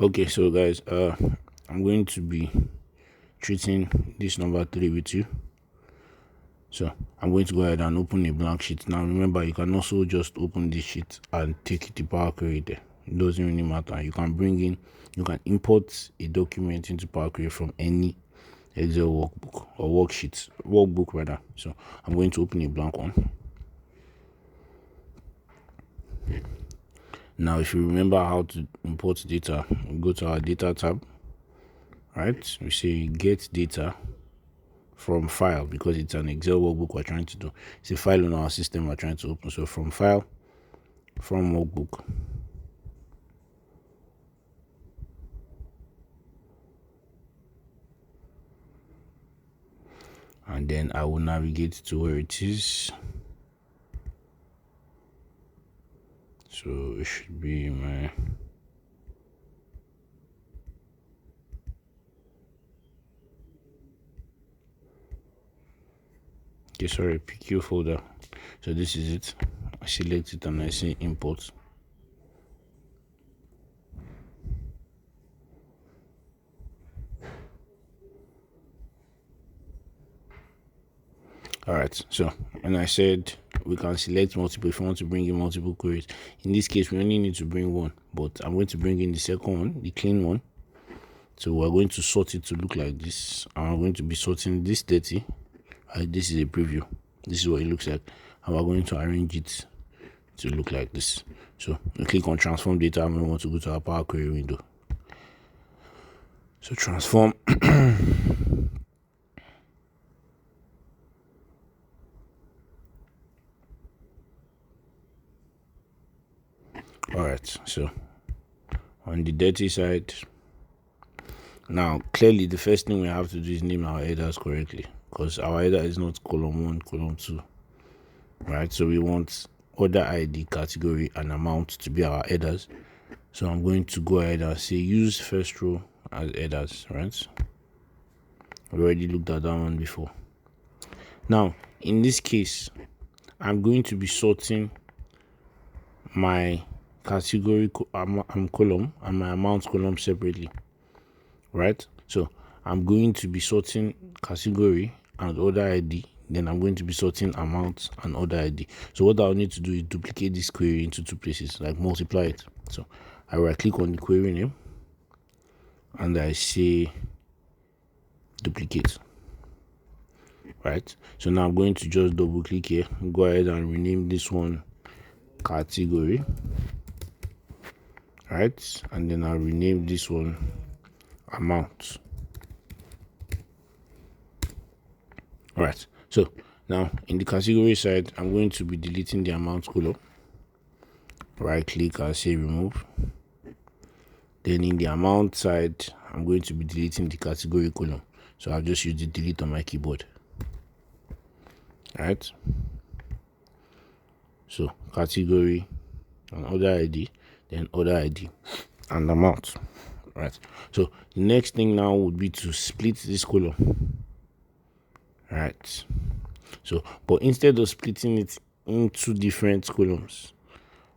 Okay, so guys, I'm going to be treating this number 3 with you. So I'm going to go ahead and open a blank sheet. Now remember, you can also just open this sheet and take it to Power Query there. It doesn't really matter. You can import a document into Power Query from any Excel workbook or workbook rather. So I'm going to open a blank one. Now, if you remember how to import data, we go to our data tab, right? We say get data from file because it's an Excel workbook we're trying to do. It's a file on our system we're trying to open. So from file, from workbook. And then I will navigate to where it is. So it should be my PQ folder. So this is it. I select it and I say import. Alright, so and I said we can select multiple if you want to bring in multiple queries. In this case, we only need to bring one, but I'm going to bring in the second one, the clean one. So we're going to sort it to look like this. I'm going to be sorting this 30. This is a preview. This is what it looks like. And we're going to arrange it to look like this. So we click on transform data and we want to go to our Power Query window. So transform. Alright, so on the dirty side, now clearly the first thing we have to do is name our headers correctly, because our header is not column 1, column 2, right? So we want order ID, category, and amount to be our headers. So I'm going to go ahead and say use first row as headers, right? We already looked at that one before. Now in this case, I'm going to be sorting my category column and my amount column separately, right? So I'm going to be sorting category and order ID, then I'm going to be sorting amount and order ID. So what I'll need to do is duplicate this query into two places, like multiply it. So I right click on the query name and I say duplicate, right? So now I'm going to just double click here, go ahead and rename this one category, right? And then I'll rename this one amount. All right, so now in the category side, I'm going to be deleting the amount column. Right click and say remove. Then in the amount side, I'm going to be deleting the category column. So I'll just use the delete on my keyboard. All right, so category and order ID, then order ID and amount. Right, so the next thing now would be to split this column. Right, so but instead of splitting it into different columns,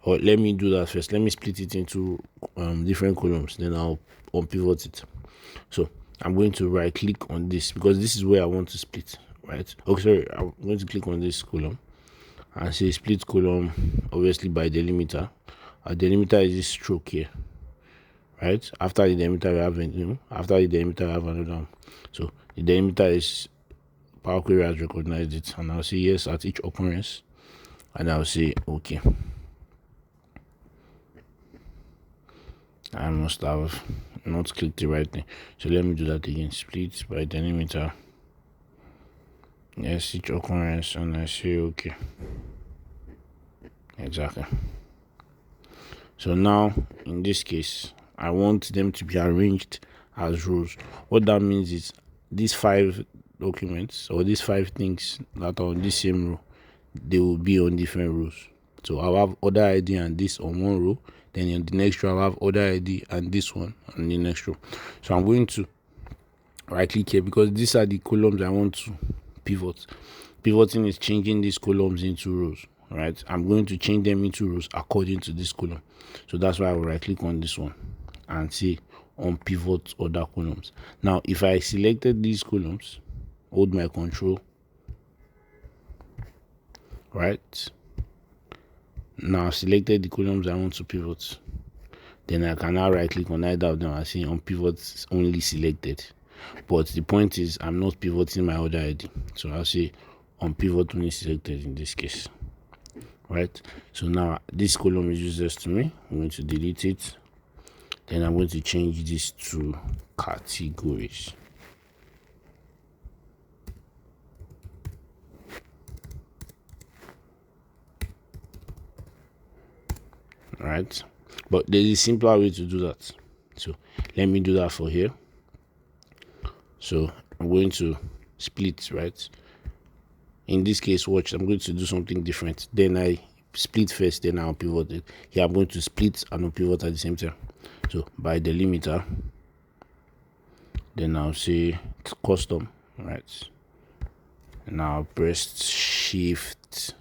or let me do that first. Let me split it into different columns, then I'll unpivot it. So I'm going to right click on this because this is where I want to split, right? Okay, sorry, I'm going to click on this column and say split column, obviously by delimiter. Our delimiter is this stroke here, right? After the delimiter we have another one. So the delimiter is Power Query has recognized it, and I'll say yes at each occurrence, and I'll say okay. I must have not clicked the right thing, so let me do that again. Split by delimiter, yes, each occurrence, and I say okay. Exactly. So now in this case, I want them to be arranged as rows. What that means is these 5 documents or these 5 things that are on this same row, they will be on different rows. So I'll have order ID and this on one row, then in the next row I'll have order ID and this one on the next row. So I'm going to right click here because these are the columns I want to pivot. Pivoting is changing these columns into rows, right? I'm going to change them into rows according to this column. So that's why I will right click on this one and say unpivot other columns. Now if I selected these columns, hold my control, right? Now I've selected the columns I want to pivot. Then I can now right click on either of them and say on pivot only selected. But the point is I'm not pivoting my other ID. So I'll say on pivot only selected in this case. Right? So now this column is useless to me. I'm going to delete it. Then I'm going to change this to categories. Right? But there's a simpler way to do that. So let me do that for here. So I'm going to split, right? In this case, watch, I'm going to do something different. Then I split first, then I'll pivot it. Here I'm going to split and pivot at the same time. So by delimiter, then I'll say custom, right? And I'll press shift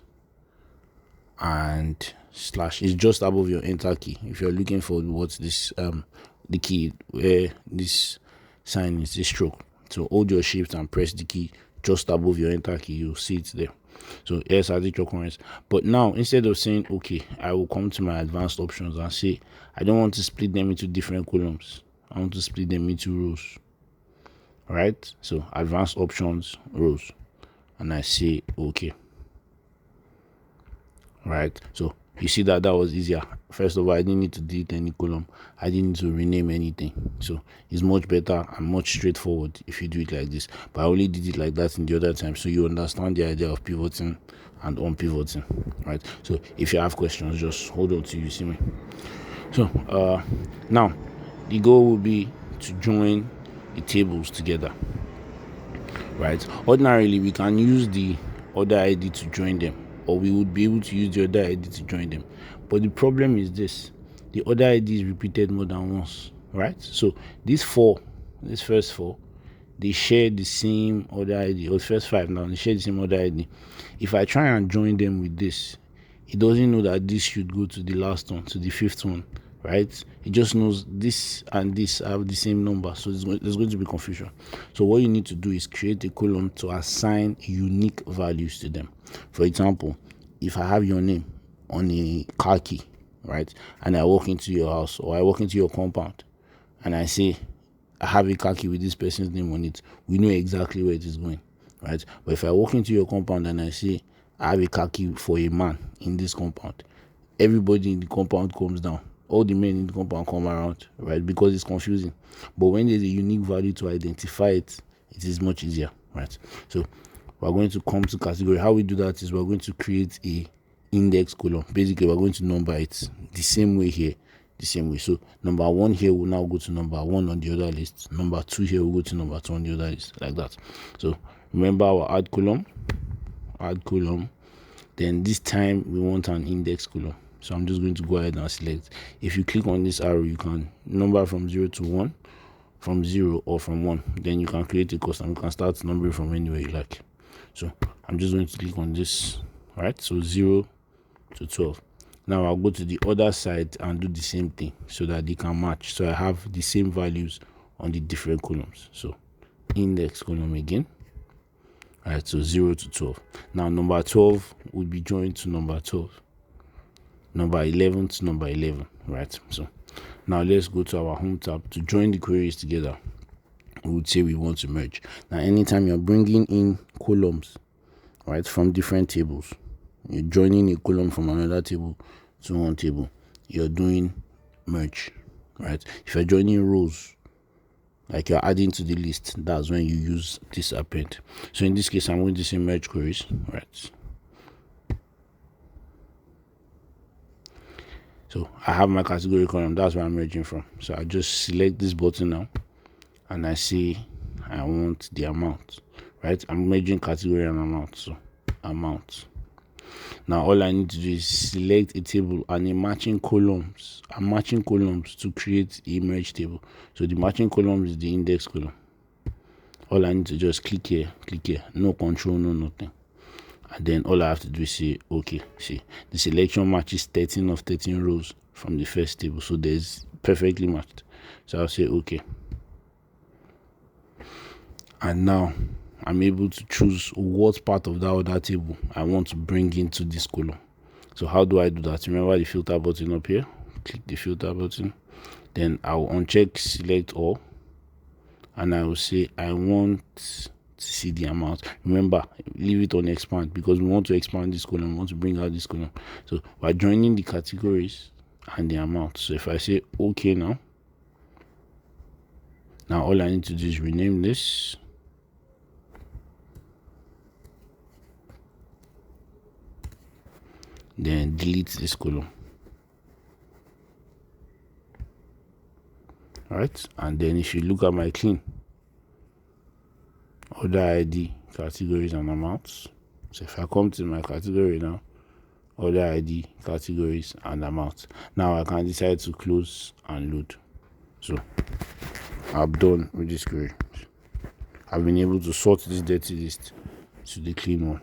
and slash. It's just above your enter key. If you're looking for what's this the key where this sign is, this stroke. So hold your shift and press the key just above your enter key. You'll see it there. So yes, I did your currents. But now instead of saying okay, I will come to my advanced options and say I don't want to split them into different columns. I want to split them into rows. Right? So advanced options, rows, and I say okay. Right? So you see that was easier. First of all, I didn't need to delete any column. I didn't need to rename anything. So it's much better and much straightforward if you do it like this. But I only did it like that in the other time, so you understand the idea of pivoting and unpivoting. Right? So if you have questions, just hold on till you see me. So now the goal will be to join the tables together. Right? Ordinarily, we can use the other ID to join them, or we would be able to use the other ID to join them. But the problem is this: the other ID is repeated more than once, right? So these first four, they share the same other ID, or first five now, they share the same other ID. If I try and join them with this, it doesn't know that this should go to the last one, to the fifth one, right? It just knows this and this have the same number, so there's going to be confusion. So what you need to do is create a column to assign unique values to them. For example, if I have your name on a car key, right, and I walk into your house or I walk into your compound and I say I have a car key with this person's name on it, we know exactly where it is going, right? But if I walk into your compound and I say I have a car key for a man in this compound, everybody in the compound comes down. All the men in the compound come around, right? Because it's confusing. But when there's a unique value to identify it, it is much easier, right? So we're going to come to category. How we do that is we're going to create a index column. Basically, we're going to number it the same way here, the same way. So number 1 here will now go to number 1 on the other list. Number 2 here will go to number 2 on the other list, like that. So remember our add column. Then this time we want an index column. So I'm just going to go ahead and select. If you click on this arrow, you can number from 0 to 1, from 0 or from 1. Then you can create a custom. You can start numbering from anywhere you like. So I'm just going to click on this, right? So 0 to 12. Now I'll go to the other side and do the same thing so that they can match. So I have the same values on the different columns. So index column again. All right, so 0 to 12. Now number 12 would be joined to number 12. Number 11 to number 11, right? So now let's go to our home tab to join the queries together. We would say we want to merge. Now anytime you're bringing in columns, right, from different tables, you're joining a column from another table to one table, you're doing merge, right? If you're joining rows, like you're adding to the list, that's when you use this append. So in this case, I'm going to say merge queries, right? So I have my category column, that's where I'm merging from. So I just select this button now and I say I want the amount, right? I'm merging category and amount, so amount. Now all I need to do is select a table and a matching columns. I'm matching columns to create a merge table. So the matching column is the index column. All I need to just click here, no control, no nothing. And then all I have to do is say okay. See, the selection matches 13 of 13 rows from the first table, so there's perfectly matched. So I'll say okay. And now I'm able to choose what part of that other table I want to bring into this column. So how do I do that? Remember the filter button up here? Click the filter button. Then I'll uncheck select all, and I will say I want to see the amount. Remember, leave it on expand because we want to expand this column, we want to bring out this column. So we're joining the categories and the amount. So if I say okay now all I need to do is rename this. Then delete this column. Alright, and then if you look at my clean, order ID, categories and amounts. So if I come to my category now, order ID, categories and amounts. Now I can decide to close and load. So I'm done with this query. I've been able to sort this dirty list to the clean one.